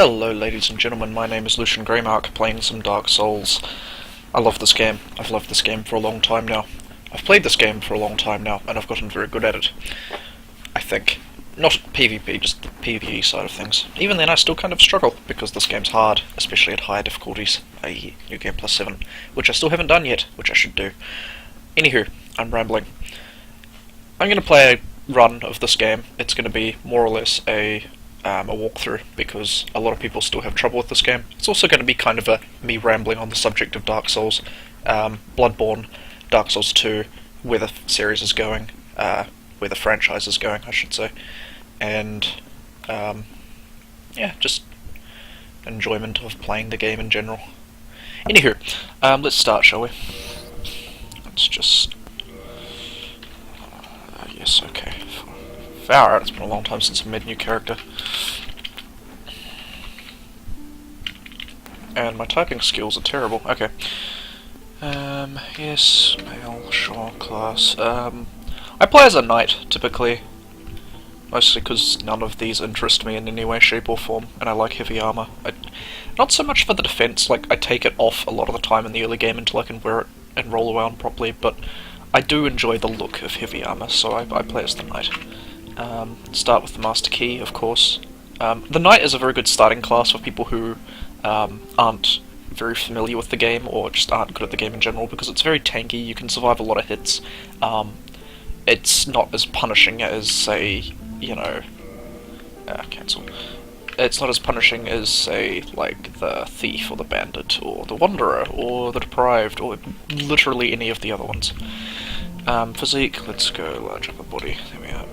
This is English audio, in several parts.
Hello ladies and gentlemen, my name is Lucian Greymark, playing some Dark Souls. I love this game. I've loved this game for a long time now. I've played this game for a long time now, and I've gotten very good at it. I think. Not PvP, just the PvE side of things. Even then I still kind of struggle, because this game's hard, especially at higher difficulties, i.e. New Game Plus 7, which I still haven't done yet, which I should do. Anywho, I'm rambling. I'm going to play a run of this game. It's going to be more or less a walkthrough, because a lot of people still have trouble with this game. It's also going to be kind of me rambling on the subject of Dark Souls, Bloodborne, Dark Souls 2, where the series is going, where the franchise is going, I should say, and yeah, just enjoyment of playing the game in general. Anywho, let's start, shall we? Let's just... yes, okay. Far out, it's been a long time since I made a new character. And my typing skills are terrible. Okay. Yes, male, sure, class. I play as a knight, typically. Mostly because none of these interest me in any way, shape or form, and I like heavy armor. Not so much for the defense, like, I take it off a lot of the time in the early game until I can wear it and roll around properly, but I do enjoy the look of heavy armor, so I play as the knight. Start with the Master Key, of course. The Knight is a very good starting class for people who aren't very familiar with the game, or just aren't good at the game in general, because it's very tanky, you can survive a lot of hits. It's not as punishing as, say, you know... cancel. It's not as punishing as, say, like, the Thief, or the Bandit, or the Wanderer, or the Deprived, or literally any of the other ones. Physique, let's go large upper body, there we are.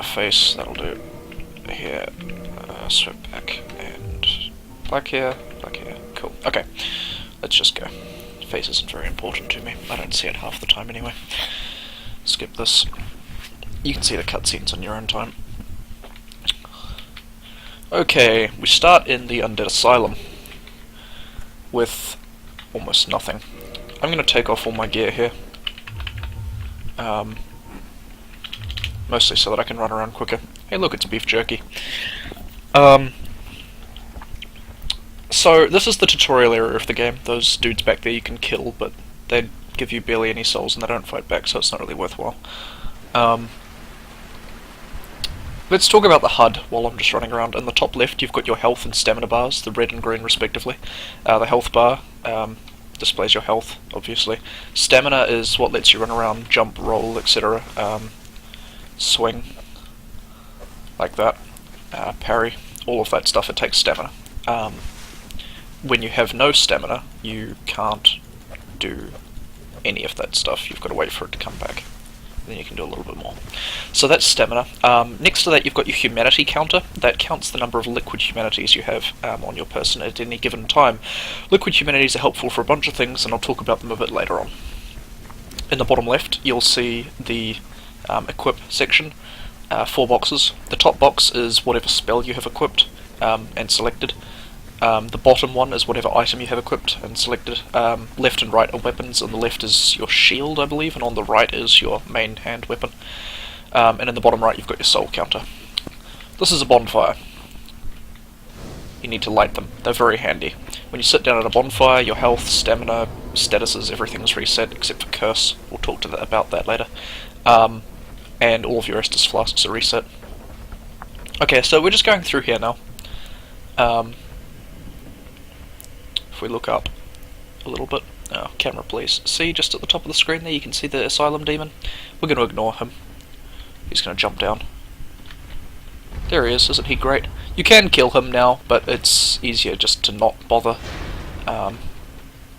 Face, that'll do. Hair, sweep back, and black hair, cool. Okay, let's just go. Face isn't very important to me, I don't see it half the time anyway. Skip this. You can see the cutscenes on your own time. Okay, we start in the Undead Asylum with almost nothing. I'm going to take off all my gear here. Mostly so that I can run around quicker. Hey look, it's beef jerky. So, this is the tutorial area of the game. Those dudes back there you can kill, but they give you barely any souls and they don't fight back, so it's not really worthwhile. Let's talk about the HUD while I'm just running around. In the top left you've got your health and stamina bars, the red and green respectively. The health bar displays your health, obviously. Stamina is what lets you run around, jump, roll, etc. Swing, like that, parry, all of that stuff, it takes stamina. When you have no stamina, you can't do any of that stuff, you've got to wait for it to come back. Then you can do a little bit more. So that's stamina. Next to that you've got your humanity counter. That counts the number of liquid humanities you have on your person at any given time. Liquid humanities are helpful for a bunch of things, and I'll talk about them a bit later on. In the bottom left you'll see the equip section, 4 boxes. The top box is whatever spell you have equipped and selected. The bottom one is whatever item you have equipped and selected. Left and right are weapons. On the left is your shield, I believe, and on the right is your main hand weapon. And in the bottom right you've got your soul counter. This is a bonfire. You need to light them. They're very handy. When you sit down at a bonfire, your health, stamina, statuses, everything's reset except for curse. We'll talk about that later. And all of your Estus flasks are reset. Okay, so we're just going through here now. If we look up a little bit, camera please, see just at the top of the screen there you can see the Asylum demon. We're going to ignore him. He's going to jump down. There he is, isn't he great? You can kill him now, but it's easier just to not bother.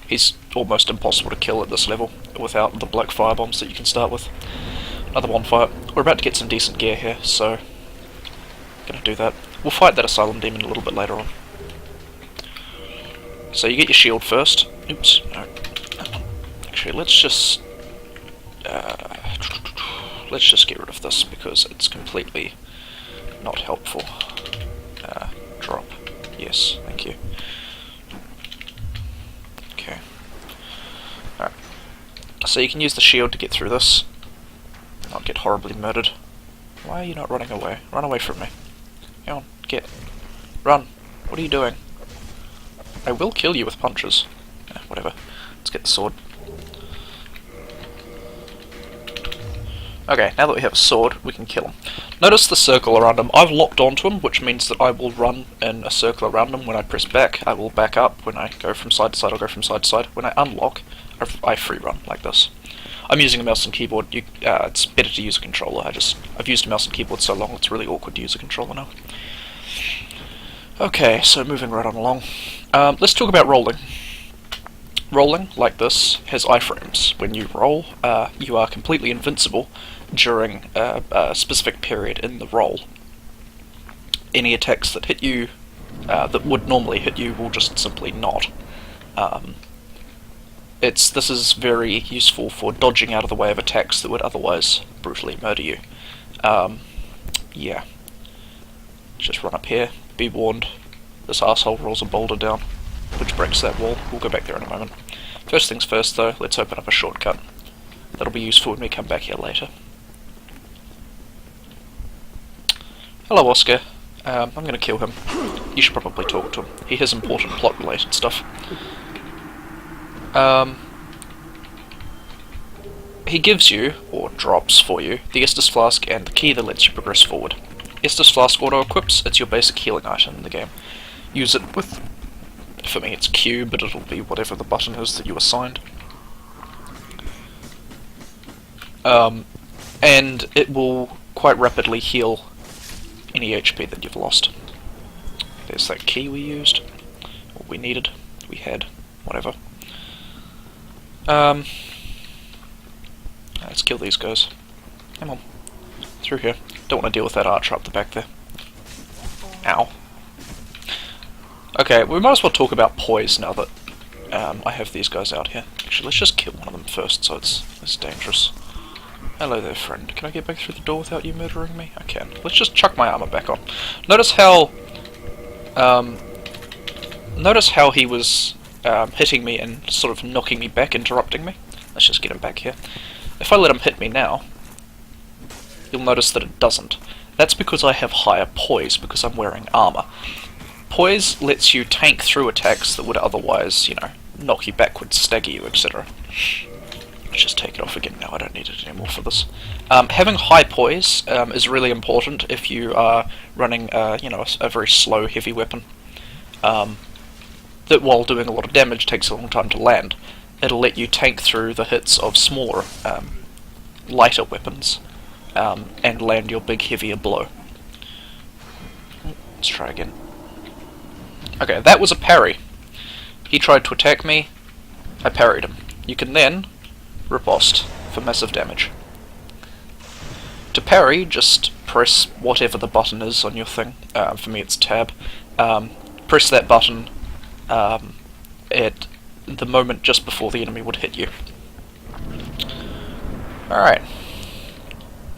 He's almost impossible to kill at this level without the black firebombs that you can start with. Another bonfire. We're about to get some decent gear here, so gonna do that. We'll fight that Asylum demon a little bit later on. So you get your shield first. Oops, no. Actually, let's just get rid of this because it's completely not helpful. Drop. Yes, thank you. Okay. Alright. So you can use the shield to get through this. Not get horribly murdered. Why are you not running away? Run away from me. Come on, get. Run. What are you doing? I will kill you with punches. Whatever. Let's get the sword. Okay, now that we have a sword, we can kill him. Notice the circle around him. I've locked onto him, which means that I will run in a circle around him. When I press back, I will back up. When I go from side to side, I'll go from side to side. When I unlock, I free run, like this. I'm using a mouse and keyboard. It's better to use a controller. I've used a mouse and keyboard so long, it's really awkward to use a controller now. Okay, so moving right on along. Let's talk about rolling. Rolling, like this, has iframes. When you roll, you are completely invincible during a specific period in the roll. Any attacks that hit you, that would normally hit you, will just simply not. This is very useful for dodging out of the way of attacks that would otherwise brutally murder you. Yeah. Just run up here, be warned, this arsehole rolls a boulder down, which breaks that wall. We'll go back there in a moment. First things first though, let's open up a shortcut. That'll be useful when we come back here later. Hello Oscar. I'm gonna kill him. You should probably talk to him. He has important plot related stuff. He gives you, or drops for you, the Estus Flask and the key that lets you progress forward. Estus Flask auto-equips, it's your basic healing item in the game. Use it with, for me it's Q, but it'll be whatever the button is that you assigned. And it will quite rapidly heal any HP that you've lost. There's that key we used, or we needed, we had, whatever. Let's kill these guys. Come on. Through here. Don't want to deal with that archer up the back there. Ow. Okay, we might as well talk about poise now that I have these guys out here. Actually, let's just kill one of them first, so it's less dangerous. Hello there, friend. Can I get back through the door without you murdering me? I can. Let's just chuck my armor back on. Notice how he was hitting me and sort of knocking me back, interrupting me. Let's just get him back here. If I let him hit me now, you'll notice that it doesn't. That's because I have higher poise, because I'm wearing armor. Poise lets you tank through attacks that would otherwise, knock you backwards, stagger you, etc. Let's just take it off again now, I don't need it anymore for this. Having high poise is really important if you are running, a very slow, heavy weapon. That while doing a lot of damage takes a long time to land. It'll let you tank through the hits of smaller, lighter weapons, and land your big, heavier blow. Let's try again. Okay, that was a parry. He tried to attack me, I parried him. You can then riposte for massive damage. To parry, just press whatever the button is on your thing. For me it's tab. Press that button at the moment just before the enemy would hit you. Alright.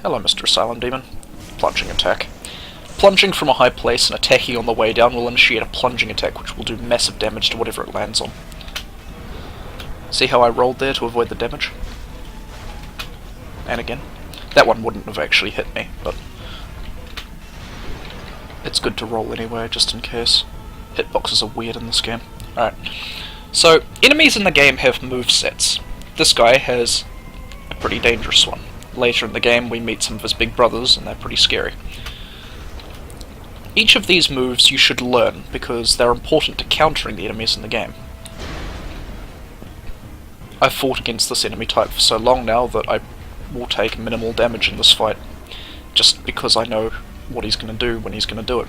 Hello, Mr. Asylum Demon. Plunging attack. Plunging from a high place and attacking on the way down will initiate a plunging attack which will do massive damage to whatever it lands on. See how I rolled there to avoid the damage? And again. That one wouldn't have actually hit me, but it's good to roll anyway, just in case. Hitboxes are weird in this game. Alright. So, enemies in the game have movesets. This guy has a pretty dangerous one. Later in the game we meet some of his big brothers and they're pretty scary. Each of these moves you should learn because they're important to countering the enemies in the game. I've fought against this enemy type for so long now that I will take minimal damage in this fight, just because I know what he's going to do when he's going to do it.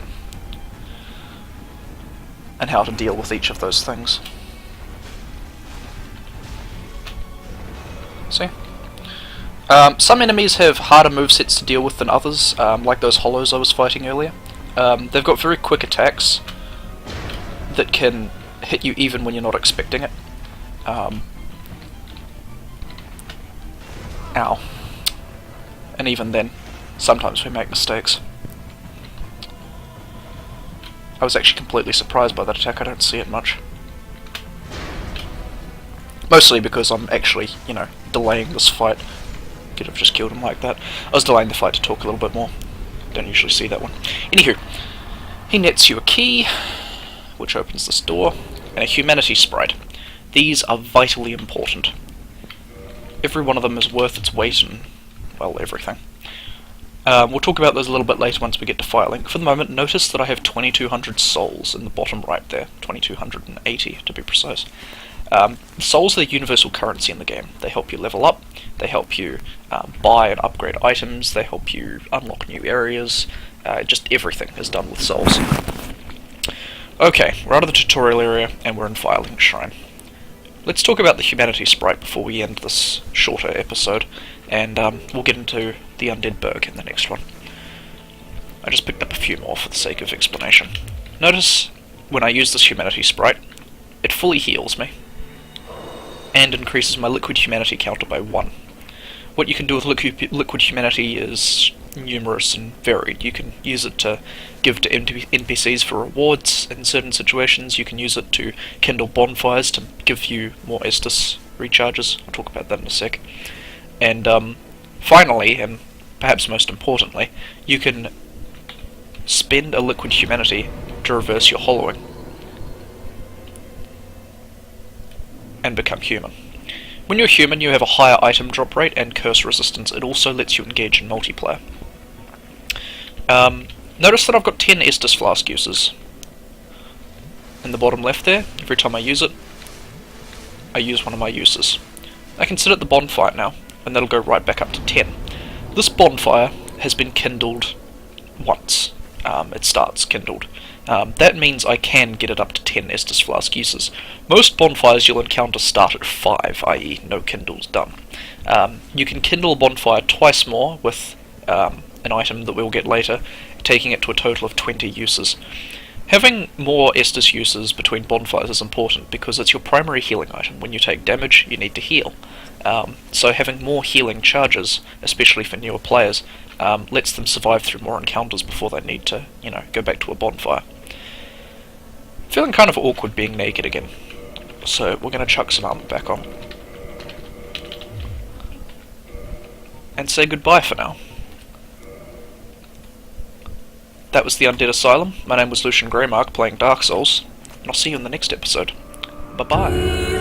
And how to deal with each of those things. See? Some enemies have harder movesets to deal with than others, like those hollows I was fighting earlier. They've got very quick attacks that can hit you even when you're not expecting it. Ow. And even then, sometimes we make mistakes. I was actually completely surprised by that attack, I don't see it much. Mostly because I'm actually, delaying this fight. Could have just killed him like that. I was delaying the fight to talk a little bit more. Don't usually see that one. Anywho, he nets you a key. which opens this door, and a humanity sprite. These are vitally important. Every one of them is worth its weight in, well, everything. We'll talk about those a little bit later once we get to filing. For the moment, notice that I have 2200 souls in the bottom right there, 2280 to be precise. Souls are the universal currency in the game. They help you level up, they help you buy and upgrade items, they help you unlock new areas, just everything is done with souls. Okay, we're out of the tutorial area and we're in Filing Shrine. Let's talk about the humanity sprite before we end this shorter episode, and we'll get into the Undead Berg in the next one. I just picked up a few more for the sake of explanation. Notice when I use this humanity sprite, it fully heals me, and increases my liquid humanity counter by 1. What you can do with liquid humanity is numerous and varied. You can use it to give to NPCs for rewards in certain situations. You can use it to kindle bonfires to give you more Estus recharges. I'll talk about that in a sec. And finally, and perhaps most importantly, you can spend a liquid humanity to reverse your hollowing and become human. When you're human, you have a higher item drop rate and curse resistance. It also lets you engage in multiplayer. Notice that I've got 10 Estus Flask uses. In the bottom left there, every time I use it, I use one of my uses. I can sit at the bonfire now, and that'll go right back up to 10. This bonfire has been kindled once. It starts kindled. That means I can get it up to 10 Estus Flask uses. Most bonfires you'll encounter start at 5, i.e. no kindles done. You can kindle a bonfire twice more with an item that we'll get later, taking it to a total of 20 uses. Having more Estus uses between bonfires is important because it's your primary healing item. When you take damage, you need to heal. So having more healing charges, especially for newer players, lets them survive through more encounters before they need to, go back to a bonfire. Feeling kind of awkward being naked again, so we're going to chuck some armor back on. And say goodbye for now. That was the Undead Asylum. My name was Lucian Greymark playing Dark Souls, and I'll see you in the next episode. Bye-bye.